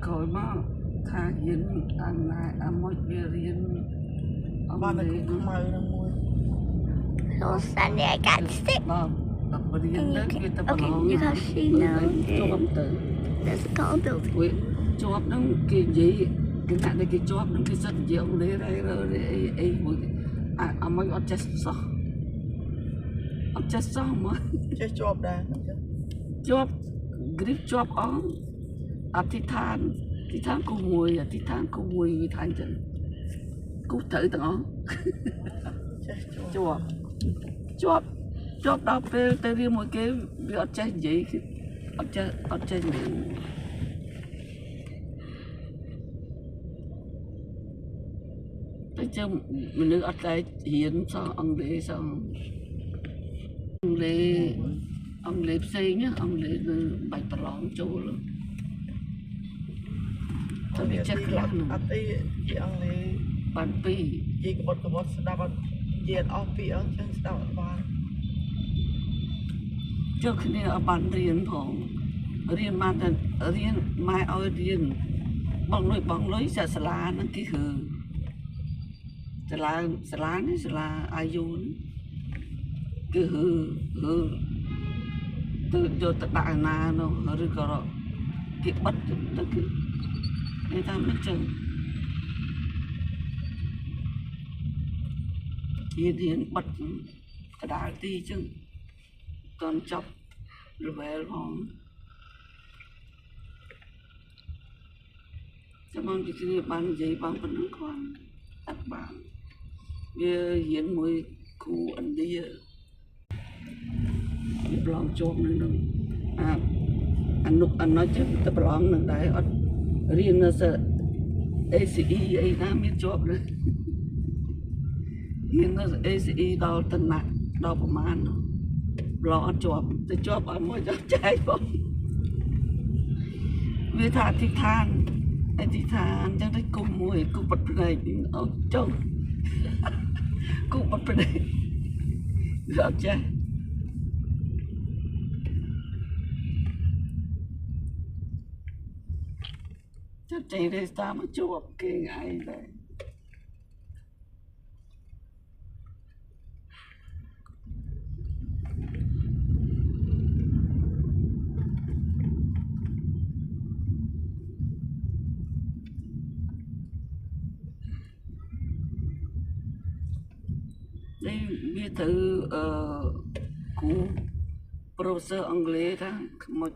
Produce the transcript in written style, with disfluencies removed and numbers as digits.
còi mà thà hiền ăn lại ăn mọi việc hiền ba này cũng mày nó mua So Sunday I got sick. đọc bật hiền đấy người ta Okay, bảo you can see now. chụp tự That's a tall building. chụp nó cái gì cái này là cái chụp nó cái rất nhiều đấy rồi ấy mấy ông chết sao mà chết chọp đây chụp grip chụp on อธิษฐานกูมวยอธิษฐานกูมวยวิธานจังกูถือទាំងអស់ជាប់ដល់ពេលទៅរៀនមួយគេវាអត់ចេះនិយាយអត់ចេះនិយាយតែចាំមនុស្សអត់តែរៀនសោះអង់គ្លេសសោះអង់គ្លេសផ្សេងអង់គ្លេសគឺបាច់ប្រឡងចូលទៅវាចេះខ្លះអត់ទេជាអង់គ្លេសបាន2និយាយក្បត់ស្ដាប់អត់និយាយអស់ពីអញ្ចឹងស្ដាប់អត់បានចុះគ្នាអត់បានរៀនផងរៀនបានតែរៀនម៉ែឲ្យរៀនបងលុយសាលាហ្នឹងគេគឺសាលានេះសាលាអាយុគឺទៅយកទៅដាក់ណានោះឬក៏គេបិទទៅគឺគេថាមិនចឹងរៀនបិទកដាលទីចឹងតន់ចប់ level ផងចាំមកទីនេះបាននិយាយបងប៉ុណ្ណឹងគាត់អត់បានវារៀនមួយគ្រូឥណ្ឌាវាប្រឡងជាប់នៅនោះអានោះចឹងទៅប្រឡងនឹងដែរអត់រៀននៅACE អីណាមានជាប់เลยរៀននៅ ACE ដល់តំណាក់ដល់ប្រមាណប្រឡងអត់ជាប់ទៅជាប់អត់មកចចែកបងវាថាអធិដ្ឋានចឹងទៅគុំមួយគុំបត់ភ្នែកអត់ចុះគុំបត់ភ្នែកវាអត់ចេះចេះទេតាមមកជួបគេឯងដែរនេះវាទៅគូ professor អង់គ្លេសថាមក